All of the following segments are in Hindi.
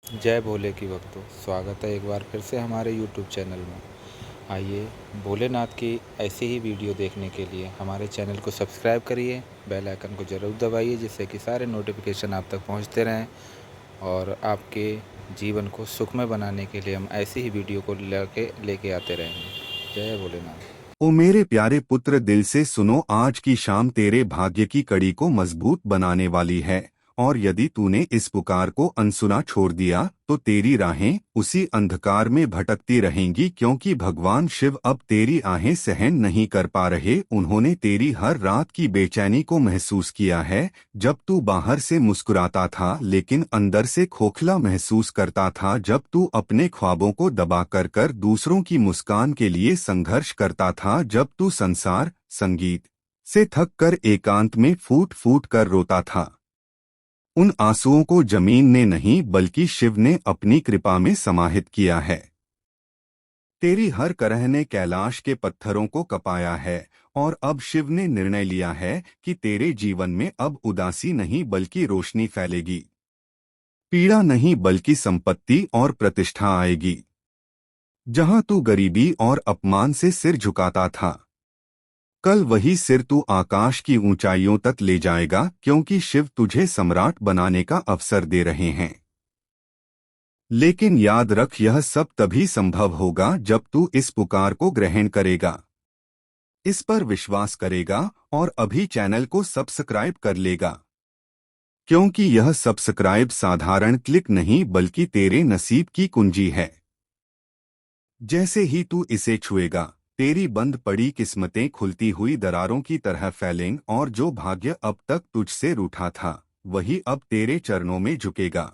जय भोले की भक्तों, स्वागत है एक बार फिर से हमारे यूट्यूब चैनल में। आइए भोलेनाथ की ऐसी ही वीडियो देखने के लिए हमारे चैनल को सब्सक्राइब करिए, बेल आइकन को ज़रूर दबाइए जिससे कि सारे नोटिफिकेशन आप तक पहुंचते रहें और आपके जीवन को सुखमय बनाने के लिए हम ऐसी ही वीडियो को लेके आते रहेंगे। जय भोलेनाथ। ओ मेरे प्यारे पुत्र, दिल से सुनो, आज की शाम तेरे भाग्य की कड़ी को मजबूत बनाने वाली है। और यदि तूने इस पुकार को अनसुना छोड़ दिया तो तेरी राहें उसी अंधकार में भटकती रहेंगी, क्योंकि भगवान शिव अब तेरी आहें सहन नहीं कर पा रहे। उन्होंने तेरी हर रात की बेचैनी को महसूस किया है, जब तू बाहर से मुस्कुराता था लेकिन अंदर से खोखला महसूस करता था, जब तू अपने ख्वाबों को दबा कर दूसरों की मुस्कान के लिए संघर्ष करता था, जब तू संसार संगीत से थक कर एकांत में फूट फूट कर रोता था। उन आंसुओं को जमीन ने नहीं बल्कि शिव ने अपनी कृपा में समाहित किया है। तेरी हर करह ने कैलाश के पत्थरों को कपाया है, और अब शिव ने निर्णय लिया है कि तेरे जीवन में अब उदासी नहीं बल्कि रोशनी फैलेगी। पीड़ा नहीं बल्कि संपत्ति और प्रतिष्ठा आएगी। जहां तू गरीबी और अपमान से सिर झुकाता था, कल वही सिर तू आकाश की ऊंचाइयों तक ले जाएगा, क्योंकि शिव तुझे सम्राट बनाने का अवसर दे रहे हैं। लेकिन याद रख, यह सब तभी संभव होगा जब तू इस पुकार को ग्रहण करेगा, इस पर विश्वास करेगा और अभी चैनल को सब्सक्राइब कर लेगा, क्योंकि यह सब्सक्राइब साधारण क्लिक नहीं बल्कि तेरे नसीब की कुंजी है। जैसे ही तू इसे छुएगा, तेरी बंद पड़ी किस्मतें खुलती हुई दरारों की तरह फैलेंगी, और जो भाग्य अब तक तुझसे रूठा था वही अब तेरे चरणों में झुकेगा।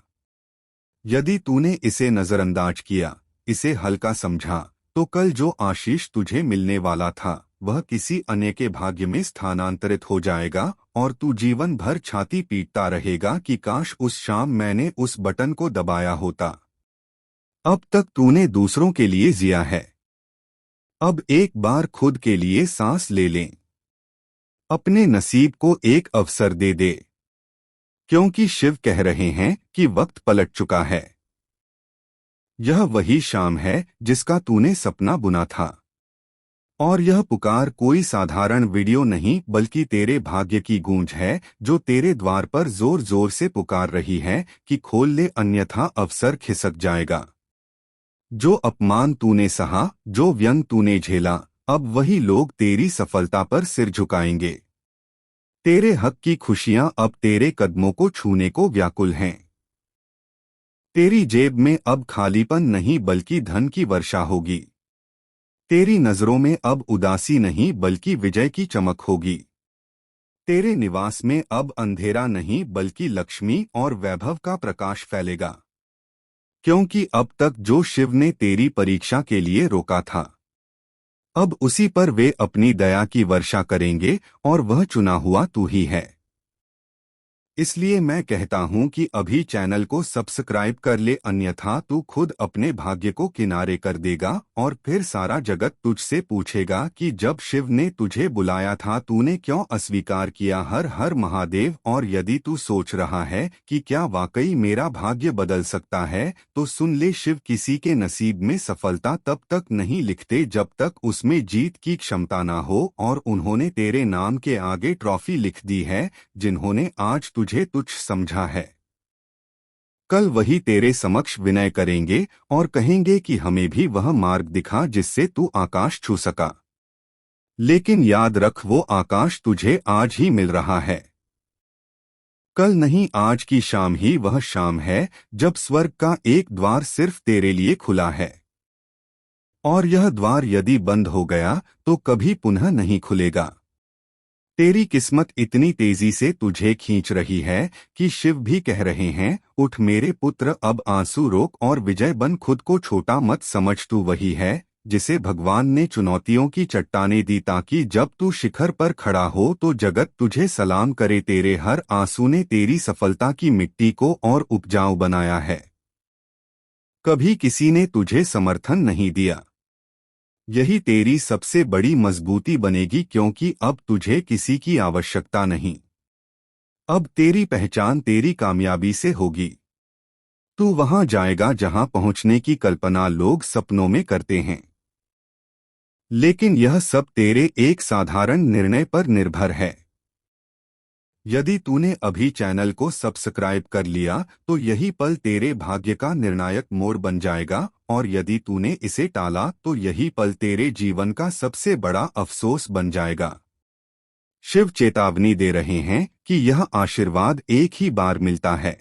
यदि तूने इसे नजरअंदाज किया, इसे हल्का समझा, तो कल जो आशीष तुझे मिलने वाला था वह किसी अन्य के भाग्य में स्थानांतरित हो जाएगा, और तू जीवन भर छाती पीटता रहेगा कि काश उस शाम मैंने उस बटन को दबाया होता। अब तक तूने दूसरों के लिए जिया है, अब एक बार खुद के लिए सांस ले लें। अपने नसीब को एक अवसर दे दे, क्योंकि शिव कह रहे हैं कि वक्त पलट चुका है। यह वही शाम है जिसका तूने सपना बुना था, और यह पुकार कोई साधारण वीडियो नहीं बल्कि तेरे भाग्य की गूंज है, जो तेरे द्वार पर जोर जोर से पुकार रही है कि खोल ले, अन्यथा अवसर खिसक जाएगा। जो अपमान तूने सहा, जो व्यंग तूने झेला, अब वही लोग तेरी सफलता पर सिर झुकाएंगे। तेरे हक की खुशियां अब तेरे कदमों को छूने को व्याकुल हैं। तेरी जेब में अब खालीपन नहीं बल्कि धन की वर्षा होगी। तेरी नजरों में अब उदासी नहीं बल्कि विजय की चमक होगी। तेरे निवास में अब अंधेरा नहीं बल्कि लक्ष्मी और वैभव का प्रकाश फैलेगा, क्योंकि अब तक जो शिव ने तेरी परीक्षा के लिए रोका था, अब उसी पर वे अपनी दया की वर्षा करेंगे, और वह चुना हुआ तू ही है। इसलिए मैं कहता हूं कि अभी चैनल को सब्सक्राइब कर ले, अन्यथा तू खुद अपने भाग्य को किनारे कर देगा, और फिर सारा जगत तुझसे पूछेगा कि जब शिव ने तुझे बुलाया था तूने क्यों अस्वीकार किया। हर हर महादेव। और यदि तू सोच रहा है कि क्या वाकई मेरा भाग्य बदल सकता है, तो सुन ले, शिव किसी के नसीब में सफलता तब तक नहीं लिखते जब तक उसमें जीत की क्षमता ना हो, और उन्होंने तेरे नाम के आगे ट्रॉफी लिख दी है। जिन्होंने आज तुझे तुच्छ समझा है, कल वही तेरे समक्ष विनय करेंगे और कहेंगे कि हमें भी वह मार्ग दिखा जिससे तू आकाश छू सका। लेकिन याद रख, वो आकाश तुझे आज ही मिल रहा है, कल नहीं। आज की शाम ही वह शाम है जब स्वर्ग का एक द्वार सिर्फ तेरे लिए खुला है, और यह द्वार यदि बंद हो गया तो कभी पुनः नहीं खुलेगा। तेरी किस्मत इतनी तेजी से तुझे खींच रही है कि शिव भी कह रहे हैं, उठ मेरे पुत्र, अब आंसू रोक और विजय बन। खुद को छोटा मत समझ, तू वही है जिसे भगवान ने चुनौतियों की चट्टानें दी, ताकि जब तू शिखर पर खड़ा हो तो जगत तुझे सलाम करे। तेरे हर आंसू ने तेरी सफलता की मिट्टी को और उपजाऊ बनाया है। कभी किसी ने तुझे समर्थन नहीं दिया, यही तेरी सबसे बड़ी मजबूती बनेगी, क्योंकि अब तुझे किसी की आवश्यकता नहीं। अब तेरी पहचान तेरी कामयाबी से होगी। तू वहां जाएगा जहां पहुंचने की कल्पना लोग सपनों में करते हैं। लेकिन यह सब तेरे एक साधारण निर्णय पर निर्भर है। यदि तूने अभी चैनल को सब्सक्राइब कर लिया तो यही पल तेरे भाग्य का निर्णायक मोड़ बन जाएगा, और यदि तूने इसे टाला तो यही पल तेरे जीवन का सबसे बड़ा अफसोस बन जाएगा। शिव चेतावनी दे रहे हैं कि यह आशीर्वाद एक ही बार मिलता है।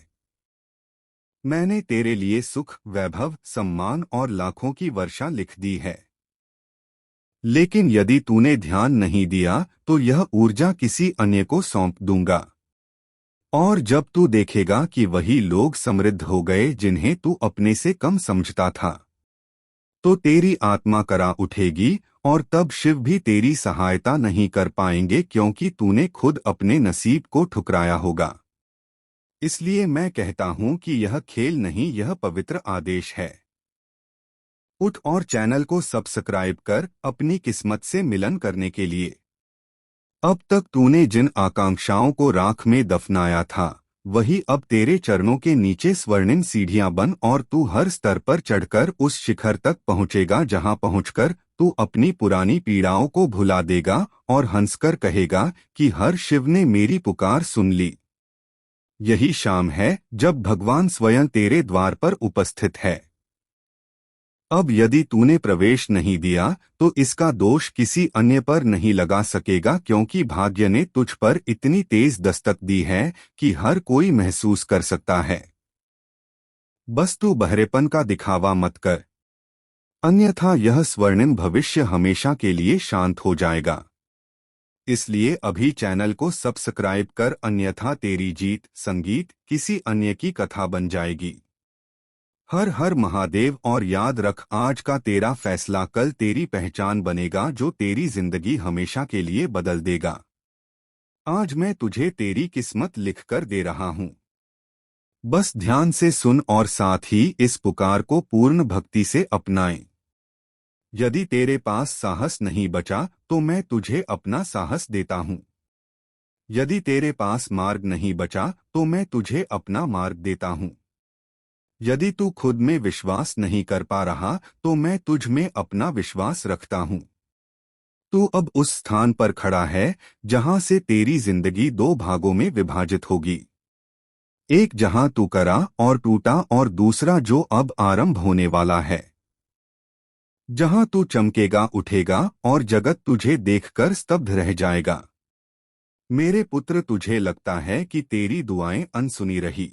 मैंने तेरे लिए सुख, वैभव, सम्मान और लाखों की वर्षा लिख दी है। लेकिन यदि तूने ध्यान नहीं दिया तो यह ऊर्जा किसी अन्य को सौंप दूंगा। और जब तू देखेगा कि वही लोग समृद्ध हो गए जिन्हें तू अपने से कम समझता था, तो तेरी आत्मा करा उठेगी, और तब शिव भी तेरी सहायता नहीं कर पाएंगे क्योंकि तूने खुद अपने नसीब को ठुकराया होगा। इसलिए मैं कहता हूं कि यह खेल नहीं, यह पवित्र आदेश है। उठ और चैनल को सब्सक्राइब कर अपनी किस्मत से मिलन करने के लिए। अब तक तूने जिन आकांक्षाओं को राख में दफनाया था, वही अब तेरे चरणों के नीचे स्वर्णिम सीढ़ियां बन, और तू हर स्तर पर चढ़कर उस शिखर तक पहुंचेगा जहां पहुंचकर तू अपनी पुरानी पीड़ाओं को भुला देगा और हंसकर कहेगा कि हर शिव ने मेरी पुकार सुन ली। यही शाम है जब भगवान स्वयं तेरे द्वार पर उपस्थित है। अब यदि तूने प्रवेश नहीं दिया तो इसका दोष किसी अन्य पर नहीं लगा सकेगा, क्योंकि भाग्य ने तुझ पर इतनी तेज दस्तक दी है कि हर कोई महसूस कर सकता है। बस तू बहरेपन का दिखावा मत कर, अन्यथा यह स्वर्णिम भविष्य हमेशा के लिए शांत हो जाएगा। इसलिए अभी चैनल को सब्सक्राइब कर, अन्यथा तेरी जीत संगीत किसी अन्य की कथा बन जाएगी। हर हर महादेव, और याद रख, आज का तेरा फैसला कल तेरी पहचान बनेगा जो तेरी जिंदगी हमेशा के लिए बदल देगा। आज मैं तुझे तेरी किस्मत लिखकर दे रहा हूं। बस ध्यान से सुन और साथ ही इस पुकार को पूर्ण भक्ति से अपनाएं। यदि तेरे पास साहस नहीं बचा तो मैं तुझे अपना साहस देता हूं। यदि तेरे पास मार्ग नहीं बचा तो मैं तुझे अपना मार्ग देता हूं। यदि तू खुद में विश्वास नहीं कर पा रहा तो मैं तुझ में अपना विश्वास रखता हूं। तू अब उस स्थान पर खड़ा है जहां से तेरी जिंदगी दो भागों में विभाजित होगी। एक जहां तू करा और टूटा, और दूसरा जो अब आरंभ होने वाला है, जहां तू चमकेगा, उठेगा और जगत तुझे देखकर स्तब्ध रह जाएगा। मेरे पुत्र, तुझे लगता है कि तेरी दुआएं अनसुनी रही,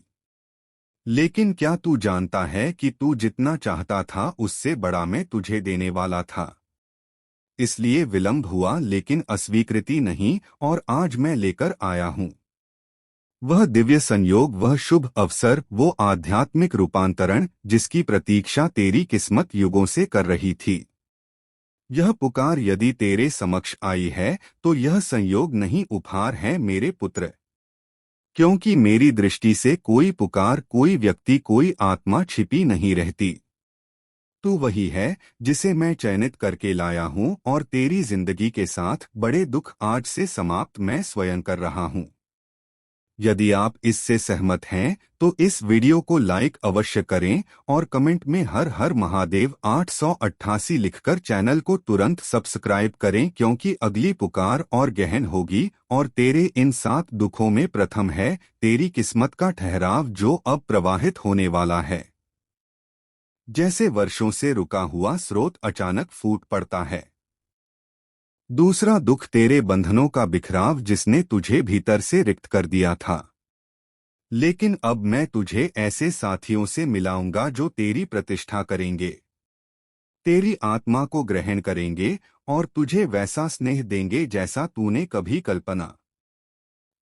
लेकिन क्या तू जानता है कि तू जितना चाहता था उससे बड़ा मैं तुझे देने वाला था। इसलिए विलंब हुआ, लेकिन अस्वीकृति नहीं, और आज मैं लेकर आया हूं वह दिव्य संयोग, वह शुभ अवसर, वो आध्यात्मिक रूपांतरण जिसकी प्रतीक्षा तेरी किस्मत युगों से कर रही थी। यह पुकार यदि तेरे समक्ष आई है तो यह संयोग नहीं, उपहार है मेरे पुत्र। क्योंकि मेरी दृष्टि से कोई पुकार, कोई व्यक्ति, कोई आत्मा छिपी नहीं रहती। तू वही है जिसे मैं चयनित करके लाया हूं, और तेरी जिंदगी के साथ बड़े दुख आज से समाप्त मैं स्वयं कर रहा हूं। यदि आप इससे सहमत हैं तो इस वीडियो को लाइक अवश्य करें, और कमेंट में हर हर महादेव 888 लिखकर चैनल को तुरंत सब्सक्राइब करें, क्योंकि अगली पुकार और गहन होगी, और तेरे इन 7 दुखों में प्रथम है तेरी किस्मत का ठहराव जो अब प्रवाहित होने वाला है। जैसे वर्षों से रुका हुआ स्रोत अचानक फूट पड़ता है। दूसरा दुख तेरे बंधनों का बिखराव, जिसने तुझे भीतर से रिक्त कर दिया था। लेकिन अब मैं तुझे ऐसे साथियों से मिलाऊंगा जो तेरी प्रतिष्ठा करेंगे, तेरी आत्मा को ग्रहण करेंगे, और तुझे वैसा स्नेह देंगे जैसा तूने कभी कल्पना।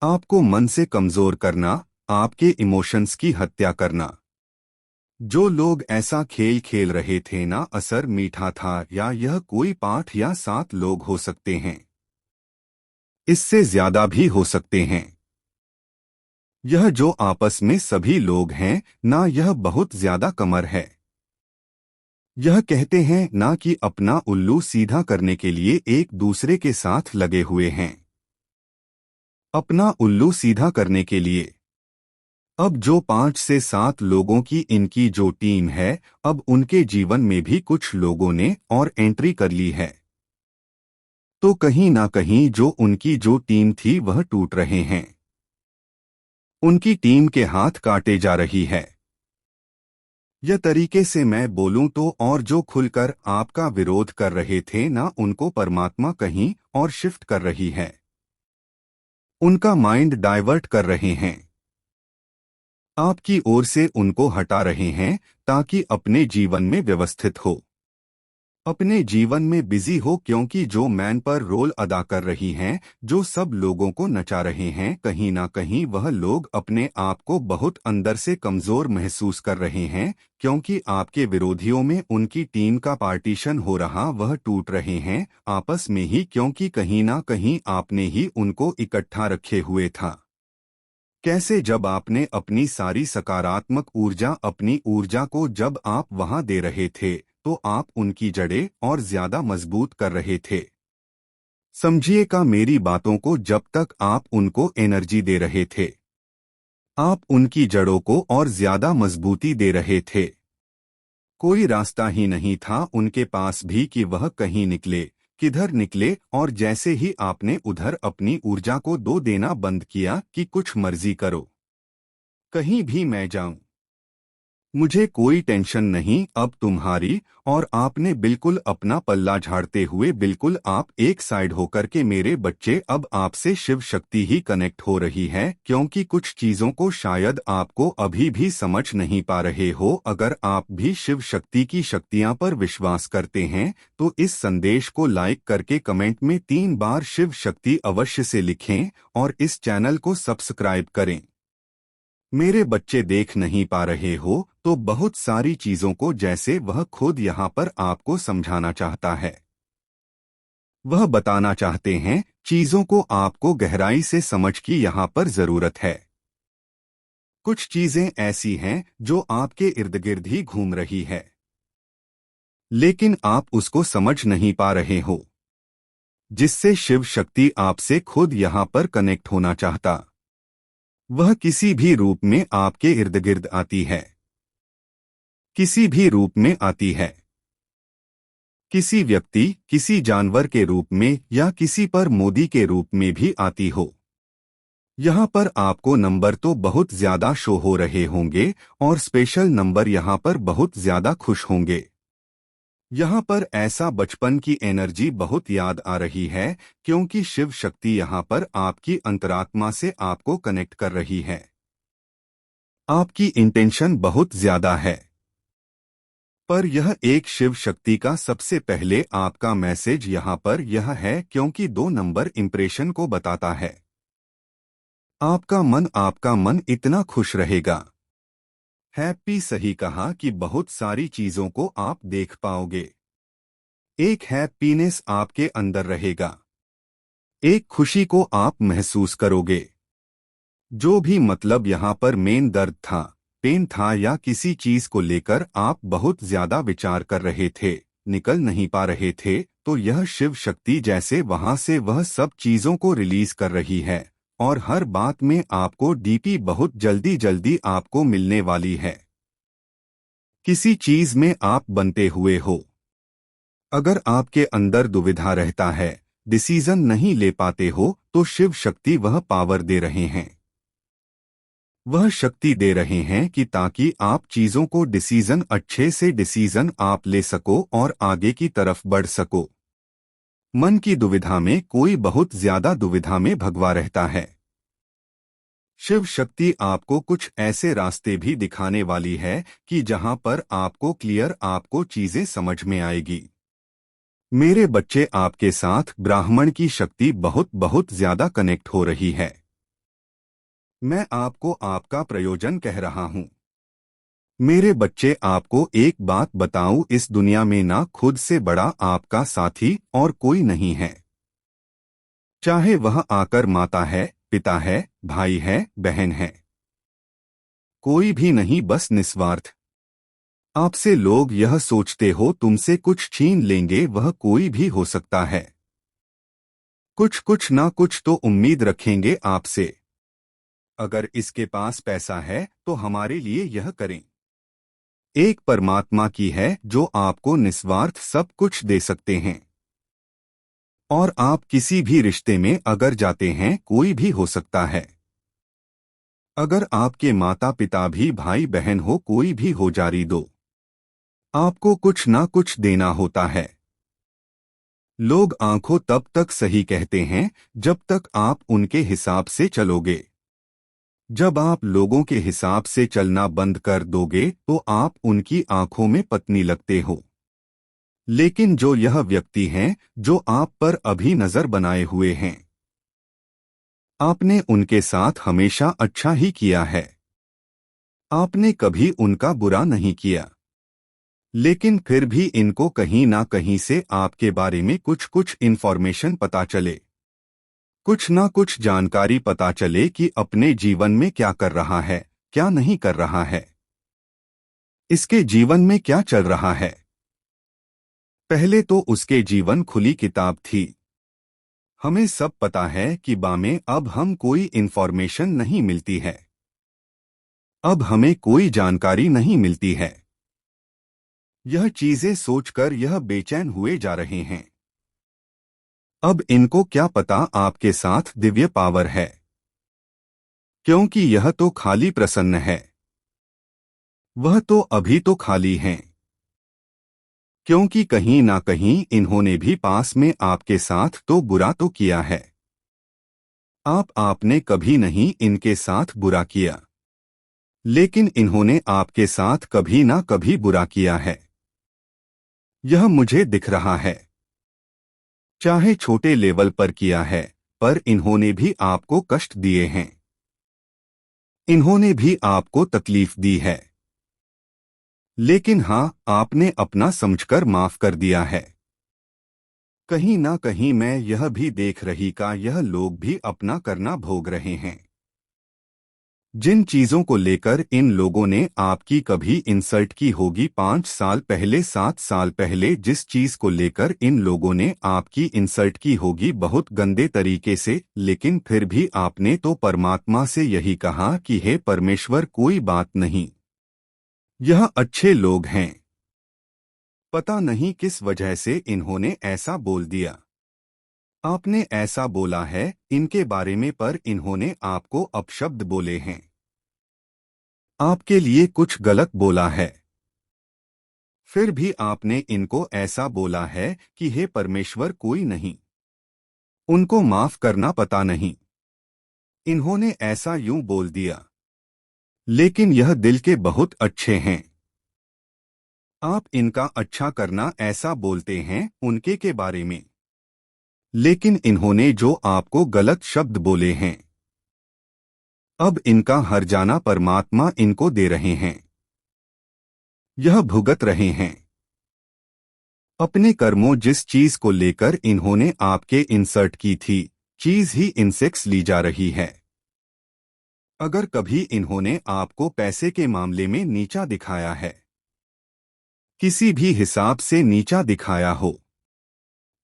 आपको मन से कमजोर करना, आपके इमोशंस की हत्या करना। जो लोग ऐसा खेल खेल रहे थे, ना असर मीठा था, या यह कोई पाठ, या 7 लोग हो सकते हैं, इससे ज्यादा भी हो सकते हैं। यह जो आपस में सभी लोग हैं, ना यह बहुत ज्यादा कमर है। यह कहते हैं ना कि अपना उल्लू सीधा करने के लिए एक दूसरे के साथ लगे हुए हैं। अपना उल्लू सीधा करने के लिए अब जो 5 से 7 लोगों की इनकी जो टीम है, अब उनके जीवन में भी कुछ लोगों ने और एंट्री कर ली है। तो कहीं ना कहीं जो उनकी जो टीम थी वह टूट रहे हैं। उनकी टीम के हाथ काटे जा रही है। यह तरीके से मैं बोलूं तो और जो खुलकर आपका विरोध कर रहे थे ना, उनको परमात्मा कहीं और शिफ्ट कर रही है। उनका माइंड डाइवर्ट कर रहे हैं। आपकी ओर से उनको हटा रहे हैं ताकि अपने जीवन में व्यवस्थित हो, अपने जीवन में बिजी हो, क्योंकि जो मैन पर रोल अदा कर रही हैं, जो सब लोगों को नचा रहे हैं, कहीं ना कहीं वह लोग अपने आप को बहुत अंदर से कमजोर महसूस कर रहे हैं, क्योंकि आपके विरोधियों में उनकी टीम का पार्टीशन हो रहा, वह टूट रहे हैं आपस में ही, क्योंकि कहीं ना कहीं आपने ही उनको इकट्ठा रखे हुए था। कैसे जब आपने अपनी सारी सकारात्मक ऊर्जा, अपनी ऊर्जा को जब आप वहां दे रहे थे, तो आप उनकी जड़ें और ज्यादा मजबूत कर रहे थे। समझिएगा मेरी बातों को, जब तक आप उनको एनर्जी दे रहे थे, आप उनकी जड़ों को और ज्यादा मजबूती दे रहे थे। कोई रास्ता ही नहीं था उनके पास भी कि वह कहीं निकले, किधर निकले, और जैसे ही आपने उधर अपनी ऊर्जा को दो देना बंद किया कि कुछ मर्जी करो, कहीं भी मैं जाऊं, मुझे कोई टेंशन नहीं अब तुम्हारी, और आपने बिल्कुल अपना पल्ला झाड़ते हुए बिल्कुल आप एक साइड होकर के, मेरे बच्चे अब आपसे शिव शक्ति ही कनेक्ट हो रही है, क्योंकि कुछ चीजों को शायद आपको अभी भी समझ नहीं पा रहे हो। अगर आप भी शिव शक्ति की शक्तियां पर विश्वास करते हैं तो इस संदेश को लाइक करके कमेंट में 3 बार शिव शक्ति अवश्य से लिखें और इस चैनल को सब्सक्राइब करें। मेरे बच्चे देख नहीं पा रहे हो तो बहुत सारी चीजों को जैसे वह खुद यहाँ पर आपको समझाना चाहता है, वह बताना चाहते हैं, चीजों को आपको गहराई से समझ की यहाँ पर जरूरत है। कुछ चीजें ऐसी हैं जो आपके इर्द गिर्द ही घूम रही है, लेकिन आप उसको समझ नहीं पा रहे हो, जिससे शिव शक्ति आपसे खुद यहाँ पर कनेक्ट होना चाहता। वह किसी भी रूप में आपके इर्द गिर्द आती है, किसी भी रूप में आती है, किसी व्यक्ति, किसी जानवर के रूप में या किसी पर मोदी के रूप में भी आती हो। यहाँ पर आपको नंबर तो बहुत ज्यादा शो हो रहे होंगे और स्पेशल नंबर यहाँ पर बहुत ज्यादा खुश होंगे। यहाँ पर ऐसा बचपन की एनर्जी बहुत याद आ रही है, क्योंकि शिव शक्ति यहाँ पर आपकी अंतरात्मा से आपको कनेक्ट कर रही है। आपकी इंटेंशन बहुत ज्यादा है, पर यह एक शिव शक्ति का सबसे पहले आपका मैसेज यहाँ पर यह है, क्योंकि 2 नंबर इंप्रेशन को बताता है। आपका मन इतना खुश रहेगा, हैप्पी, सही कहा कि बहुत सारी चीजों को आप देख पाओगे। एक हैप्पीनेस आपके अंदर रहेगा, एक खुशी को आप महसूस करोगे। जो भी मतलब यहाँ पर मेन दर्द था, पेन था, या किसी चीज को लेकर आप बहुत ज्यादा विचार कर रहे थे, निकल नहीं पा रहे थे, तो यह शिव शक्ति जैसे वहां से वह सब चीजों को रिलीज कर रही है, और हर बात में आपको डीपी बहुत जल्दी जल्दी आपको मिलने वाली है। किसी चीज में आप बनते हुए हो, अगर आपके अंदर दुविधा रहता है, डिसीजन नहीं ले पाते हो, तो शिव शक्ति वह पावर दे रहे हैं, वह शक्ति दे रहे हैं कि ताकि आप चीजों को डिसीजन, अच्छे से डिसीजन आप ले सको और आगे की तरफ बढ़ सको। मन की दुविधा में कोई बहुत ज्यादा दुविधा में भगवा रहता है, शिव शक्ति आपको कुछ ऐसे रास्ते भी दिखाने वाली है कि जहां पर आपको क्लियर, आपको चीजें समझ में आएगी। मेरे बच्चे, आपके साथ ब्राह्मण की शक्ति बहुत बहुत ज्यादा कनेक्ट हो रही है। मैं आपको आपका प्रयोजन कह रहा हूं। मेरे बच्चे, आपको एक बात बताऊं, इस दुनिया में ना खुद से बड़ा आपका साथी और कोई नहीं है। चाहे वह आकर माता है, पिता है, भाई है, बहन है, कोई भी नहीं, बस निस्वार्थ। आपसे लोग यह सोचते हो तुमसे कुछ छीन लेंगे, वह कोई भी हो सकता है। कुछ ना कुछ तो उम्मीद रखेंगे आपसे। अगर इसके पास पैसा है तो हमारे लिए यह करें। एक परमात्मा की है जो आपको निस्वार्थ सब कुछ दे सकते हैं। और आप किसी भी रिश्ते में अगर जाते हैं, कोई भी हो सकता है। अगर आपके माता पिता भी, भाई बहन हो, कोई भी हो, जारी दो, आपको कुछ ना कुछ देना होता है। लोग आंखों तब तक सही कहते हैं जब तक आप उनके हिसाब से चलोगे। जब आप लोगों के हिसाब से चलना बंद कर दोगे तो आप उनकी आंखों में पत्नी लगते हो। लेकिन जो यह व्यक्ति हैं जो आप पर अभी नजर बनाए हुए हैं, आपने उनके साथ हमेशा अच्छा ही किया है। आपने कभी उनका बुरा नहीं किया। लेकिन फिर भी इनको कहीं ना कहीं से आपके बारे में कुछ कुछ इन्फॉर्मेशन पता चले, कुछ ना कुछ जानकारी पता चले कि अपने जीवन में क्या कर रहा है, क्या नहीं कर रहा है, इसके जीवन में क्या चल रहा है। पहले तो उसके जीवन खुली किताब थी। हमें सब पता है कि बामें अब हम कोई इन्फॉर्मेशन नहीं मिलती है, अब हमें कोई जानकारी नहीं मिलती है। यह चीजें सोचकर यह बेचैन हुए जा रहे हैं। अब इनको क्या पता आपके साथ दिव्य पावर है, क्योंकि यह तो खाली प्रसन्न है। वह तो अभी तो खाली हैं, क्योंकि कहीं ना कहीं इन्होंने भी पास में आपके साथ तो बुरा तो किया है। आपने कभी नहीं इनके साथ बुरा किया, लेकिन इन्होंने आपके साथ कभी ना कभी बुरा किया है। यह मुझे दिख रहा है। चाहे छोटे लेवल पर किया है, पर इन्होंने भी आपको कष्ट दिए हैं। इन्होंने भी आपको तकलीफ दी है। लेकिन हाँ, आपने अपना समझकर माफ कर दिया है। कहीं ना कहीं मैं यह भी देख रही का यह लोग भी अपना करना भोग रहे हैं। जिन चीजों को लेकर इन लोगों ने आपकी कभी इंसल्ट की होगी 5 साल पहले, 7 साल पहले, जिस चीज को लेकर इन लोगों ने आपकी इंसल्ट की होगी बहुत गंदे तरीके से, लेकिन फिर भी आपने तो परमात्मा से यही कहा कि हे परमेश्वर, कोई बात नहीं, यह अच्छे लोग हैं। पता नहीं किस वजह से इन्होंने ऐसा बोल दिया। आपने ऐसा बोला है इनके बारे में, पर इन्होंने आपको अपशब्द बोले हैं, आपके लिए कुछ गलत बोला है। फिर भी आपने इनको ऐसा बोला है कि हे परमेश्वर, कोई नहीं, उनको माफ करना पता नहीं। इन्होंने ऐसा यूं बोल दिया। लेकिन यह दिल के बहुत अच्छे हैं। आप इनका अच्छा करना ऐसा बोलते हैं उनके के बारे में, लेकिन इन्होंने जो आपको गलत शब्द बोले हैं, अब इनका हर्जाना परमात्मा इनको दे रहे हैं। यह भुगत रहे हैं अपने कर्मों। जिस चीज को लेकर इन्होंने आपके इंसर्ट की थी, चीज ही इनसेक्स ली जा रही है। अगर कभी इन्होंने आपको पैसे के मामले में नीचा दिखाया है, किसी भी हिसाब से नीचा दिखाया हो,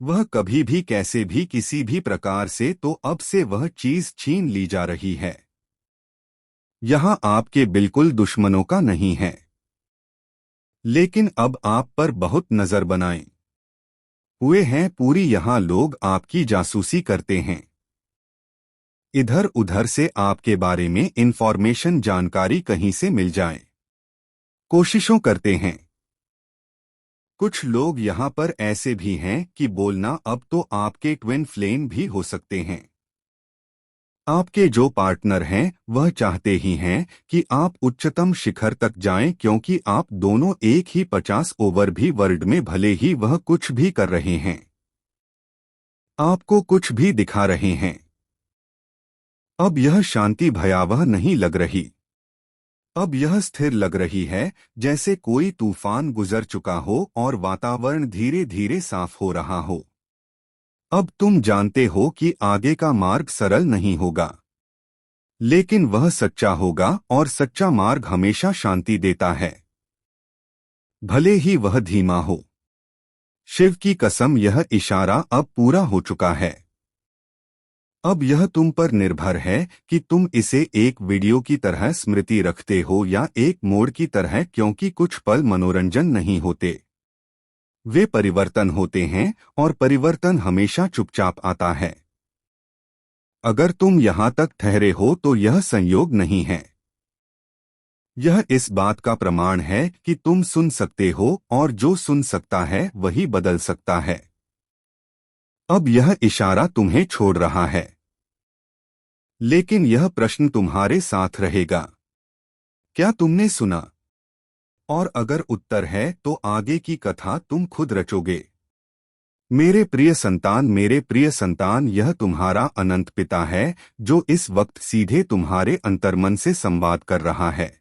वह कभी भी कैसे भी किसी भी प्रकार से, तो अब से वह चीज छीन ली जा रही है। यहां आपके बिल्कुल दुश्मनों का नहीं है, लेकिन अब आप पर बहुत नजर बनाए हुए हैं। पूरी यहां लोग आपकी जासूसी करते हैं। इधर उधर से आपके बारे में इंफॉर्मेशन, जानकारी कहीं से मिल जाए, कोशिशों करते हैं। कुछ लोग यहाँ पर ऐसे भी हैं कि बोलना अब तो आपके ट्विन फ्लेम भी हो सकते हैं। आपके जो पार्टनर हैं वह चाहते ही हैं कि आप उच्चतम शिखर तक जाएं, क्योंकि आप दोनों एक ही 50 ओवर भी वर्ल्ड में, भले ही वह कुछ भी कर रहे हैं, आपको कुछ भी दिखा रहे हैं। अब यह शांति भयावह नहीं लग रही। अब यह स्थिर लग रही है, जैसे कोई तूफान गुजर चुका हो और वातावरण धीरे धीरे साफ हो रहा हो। अब तुम जानते हो कि आगे का मार्ग सरल नहीं होगा, लेकिन वह सच्चा होगा, और सच्चा मार्ग हमेशा शांति देता है, भले ही वह धीमा हो। शिव की कसम, यह इशारा अब पूरा हो चुका है। अब यह तुम पर निर्भर है कि तुम इसे एक वीडियो की तरह स्मृति रखते हो या एक मोड़ की तरह, क्योंकि कुछ पल मनोरंजन नहीं होते, वे परिवर्तन होते हैं और परिवर्तन हमेशा चुपचाप आता है। अगर तुम यहां तक ठहरे हो तो यह संयोग नहीं है, यह इस बात का प्रमाण है कि तुम सुन सकते हो और जो सुन सकता है वही बदल सकता है। अब यह इशारा तुम्हें छोड़ रहा है, लेकिन यह प्रश्न तुम्हारे साथ रहेगा, क्या तुमने सुना? और अगर उत्तर है तो आगे की कथा तुम खुद रचोगे। मेरे प्रिय संतान, मेरे प्रिय संतान, यह तुम्हारा अनंत पिता है जो इस वक्त सीधे तुम्हारे अंतर्मन से संवाद कर रहा है।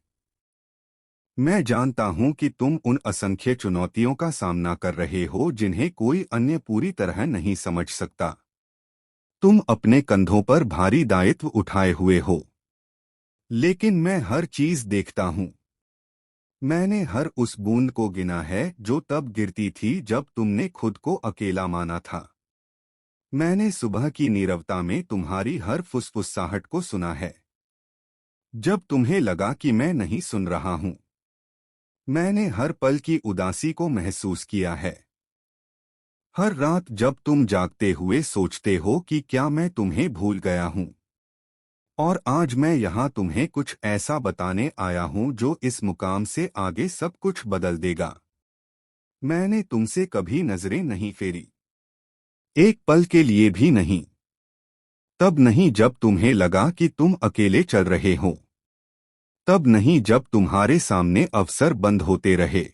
मैं जानता हूं कि तुम उन असंख्य चुनौतियों का सामना कर रहे हो जिन्हें कोई अन्य पूरी तरह नहीं समझ सकता। तुम अपने कंधों पर भारी दायित्व उठाए हुए हो, लेकिन मैं हर चीज देखता हूं। मैंने हर उस बूंद को गिना है जो तब गिरती थी जब तुमने खुद को अकेला माना था। मैंने सुबह की नीरवता में तुम्हारी हर फुसफुसाहट को सुना है, जब तुम्हें लगा कि मैं नहीं सुन रहा हूं। मैंने हर पल की उदासी को महसूस किया है, हर रात जब तुम जागते हुए सोचते हो कि क्या मैं तुम्हें भूल गया हूं। और आज मैं यहाँ तुम्हें कुछ ऐसा बताने आया हूँ जो इस मुकाम से आगे सब कुछ बदल देगा। मैंने तुमसे कभी नजरें नहीं फेरी, एक पल के लिए भी नहीं। तब नहीं जब तुम्हें लगा कि तुम अकेले चल रहे हो, तब नहीं जब तुम्हारे सामने अवसर बंद होते रहे,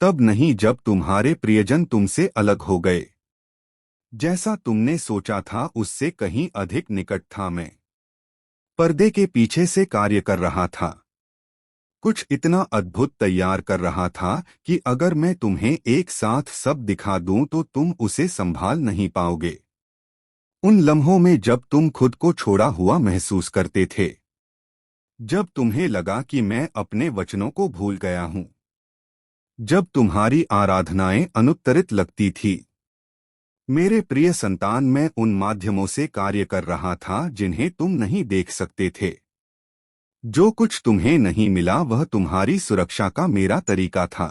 तब नहीं जब तुम्हारे प्रियजन तुमसे अलग हो गए। जैसा तुमने सोचा था उससे कहीं अधिक निकट था मैं, पर्दे के पीछे से कार्य कर रहा था, कुछ इतना अद्भुत तैयार कर रहा था कि अगर मैं तुम्हें एक साथ सब दिखा दूं तो तुम उसे संभाल नहीं पाओगे। उन लम्हों में जब तुम खुद को छोड़ा हुआ महसूस करते थे, जब तुम्हें लगा कि मैं अपने वचनों को भूल गया हूं, जब तुम्हारी आराधनाएं अनुत्तरित लगती थी, मेरे प्रिय संतान, मैं उन माध्यमों से कार्य कर रहा था जिन्हें तुम नहीं देख सकते थे। जो कुछ तुम्हें नहीं मिला वह तुम्हारी सुरक्षा का मेरा तरीका था,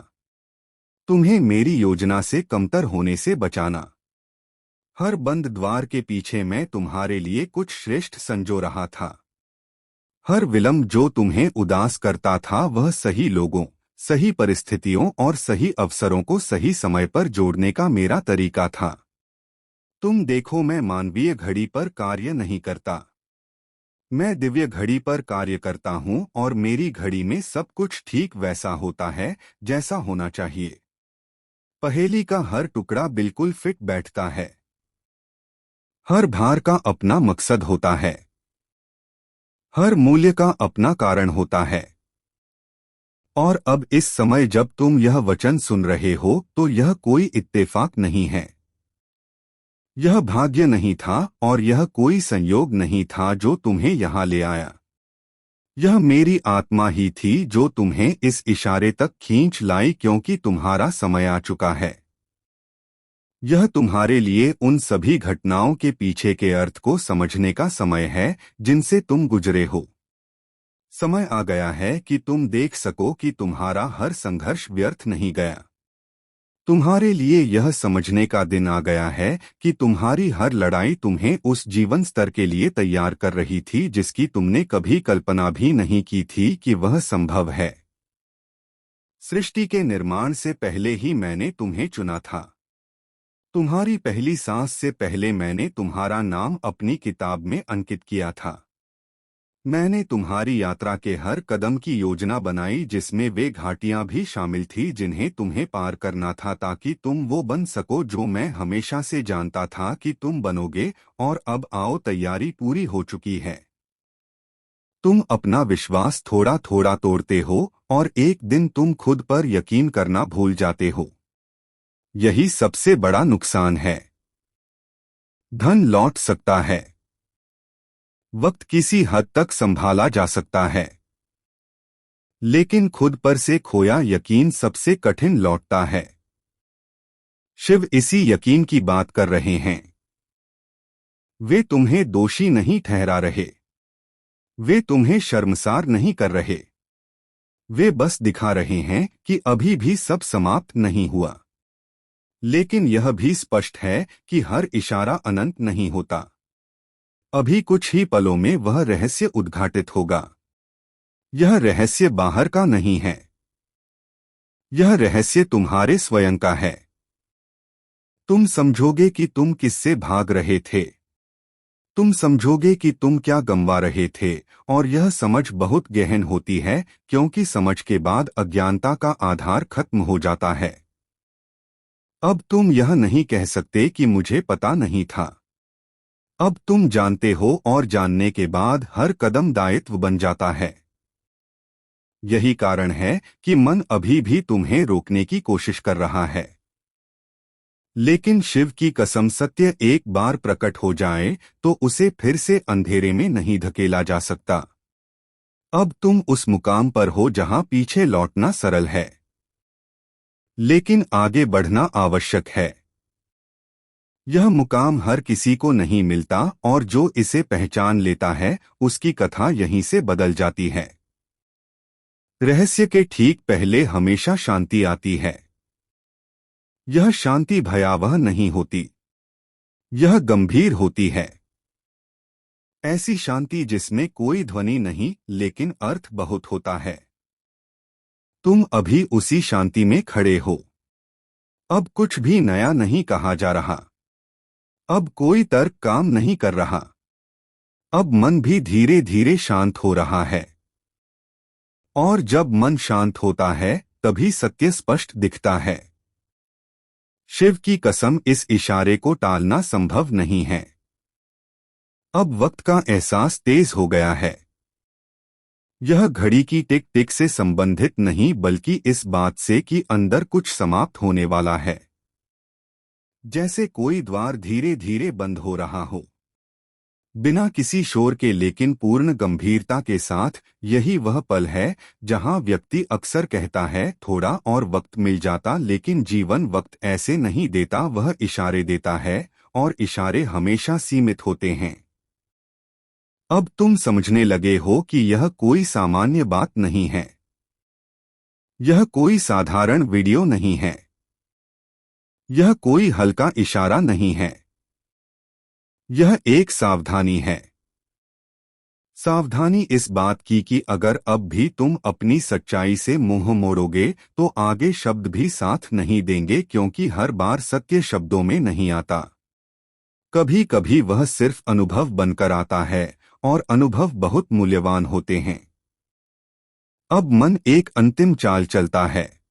तुम्हें मेरी योजना से कमतर होने से बचाना। हर बंद द्वार के पीछे मैं तुम्हारे लिए कुछ श्रेष्ठ संजो रहा था। हर विलंब जो तुम्हें उदास करता था वह सही लोगों, सही परिस्थितियों और सही अवसरों को सही समय पर जोड़ने का मेरा तरीका था। तुम देखो, मैं मानवीय घड़ी पर कार्य नहीं करता, मैं दिव्य घड़ी पर कार्य करता हूँ और मेरी घड़ी में सब कुछ ठीक वैसा होता है जैसा होना चाहिए। पहेली का हर टुकड़ा बिल्कुल फिट बैठता है, हर भार का अपना मकसद होता है, हर मूल्य का अपना कारण होता है। और अब इस समय जब तुम यह वचन सुन रहे हो तो यह कोई इत्तेफाक नहीं है, यह भाग्य नहीं था और यह कोई संयोग नहीं था जो तुम्हें यहाँ ले आया। यह मेरी आत्मा ही थी जो तुम्हें इस इशारे तक खींच लाई, क्योंकि तुम्हारा समय आ चुका है। यह तुम्हारे लिए उन सभी घटनाओं के पीछे के अर्थ को समझने का समय है जिनसे तुम गुजरे हो। समय आ गया है कि तुम देख सको कि तुम्हारा हर संघर्ष व्यर्थ नहीं गया। तुम्हारे लिए यह समझने का दिन आ गया है कि तुम्हारी हर लड़ाई तुम्हें उस जीवन स्तर के लिए तैयार कर रही थी जिसकी तुमने कभी कल्पना भी नहीं की थी कि वह संभव है। सृष्टि के निर्माण से पहले ही मैंने तुम्हें चुना था। तुम्हारी पहली सांस से पहले मैंने तुम्हारा नाम अपनी किताब में अंकित किया था। मैंने तुम्हारी यात्रा के हर कदम की योजना बनाई, जिसमें वे घाटियां भी शामिल थी जिन्हें तुम्हें पार करना था, ताकि तुम वो बन सको जो मैं हमेशा से जानता था कि तुम बनोगे। और अब आओ, तैयारी पूरी हो चुकी है। तुम अपना विश्वास थोड़ा थोड़ा तोड़ते हो और एक दिन तुम खुद पर यकीन करना भूल जाते हो। यही सबसे बड़ा नुकसान है। धन लौट सकता है, वक्त किसी हद तक संभाला जा सकता है, लेकिन खुद पर से खोया यकीन सबसे कठिन लौटता है। शिव इसी यकीन की बात कर रहे हैं। वे तुम्हें दोषी नहीं ठहरा रहे। वे तुम्हें शर्मसार नहीं कर रहे। वे बस दिखा रहे हैं कि अभी भी सब समाप्त नहीं हुआ। लेकिन यह भी स्पष्ट है कि हर इशारा अनंत नहीं होता। अभी कुछ ही पलों में वह रहस्य उद्घाटित होगा। यह रहस्य बाहर का नहीं है। यह रहस्य तुम्हारे स्वयं का है। तुम समझोगे कि तुम किससे भाग रहे थे। तुम समझोगे कि तुम क्या गंवा रहे थे, और यह समझ बहुत गहन होती है, क्योंकि समझ के बाद अज्ञानता का आधार खत्म हो जाता है। अब तुम यह नहीं कह सकते कि मुझे पता नहीं था। अब तुम जानते हो, और जानने के बाद हर कदम दायित्व बन जाता है। यही कारण है कि मन अभी भी तुम्हें रोकने की कोशिश कर रहा है। लेकिन शिव की कसम, सत्य एक बार प्रकट हो जाए तो उसे फिर से अंधेरे में नहीं धकेला जा सकता। अब तुम उस मुकाम पर हो जहां पीछे लौटना सरल है, लेकिन आगे बढ़ना आवश्यक है। यह मुकाम हर किसी को नहीं मिलता, और जो इसे पहचान लेता है उसकी कथा यहीं से बदल जाती है। रहस्य के ठीक पहले हमेशा शांति आती है। यह शांति भयावह नहीं होती, यह गंभीर होती है। ऐसी शांति जिसमें कोई ध्वनि नहीं, लेकिन अर्थ बहुत होता है। तुम अभी उसी शांति में खड़े हो। अब कुछ भी नया नहीं कहा जा रहा। अब कोई तर्क काम नहीं कर रहा। अब मन भी धीरे धीरे शांत हो रहा है। और जब मन शांत होता है तभी सत्य स्पष्ट दिखता है। शिव की कसम, इस इशारे को टालना संभव नहीं है। अब वक्त का एहसास तेज हो गया है। यह घड़ी की टिक टिक से संबंधित नहीं, बल्कि इस बात से कि अंदर कुछ समाप्त होने वाला है। जैसे कोई द्वार धीरे धीरे बंद हो रहा हो, बिना किसी शोर के, लेकिन पूर्ण गंभीरता के साथ। यही वह पल है जहां व्यक्ति अक्सर कहता है, थोड़ा और वक्त मिल जाता, लेकिन जीवन वक्त ऐसे नहीं देता, वह इशारे देता है, और इशारे हमेशा सीमित होते हैं। अब तुम समझने लगे हो कि यह कोई सामान्य बात नहीं है। यह कोई साधारण वीडियो नहीं है। यह कोई हल्का इशारा नहीं है। यह एक सावधानी है। सावधानी इस बात की कि अगर अब भी तुम अपनी सच्चाई से मुंह मोड़ोगे तो आगे शब्द भी साथ नहीं देंगे, क्योंकि हर बार सत्य शब्दों में नहीं आता। कभी कभी वह सिर्फ अनुभव बनकर आता है, और अनुभव बहुत मूल्यवान होते हैं। अब मन एक अंतिम चाल चलता है।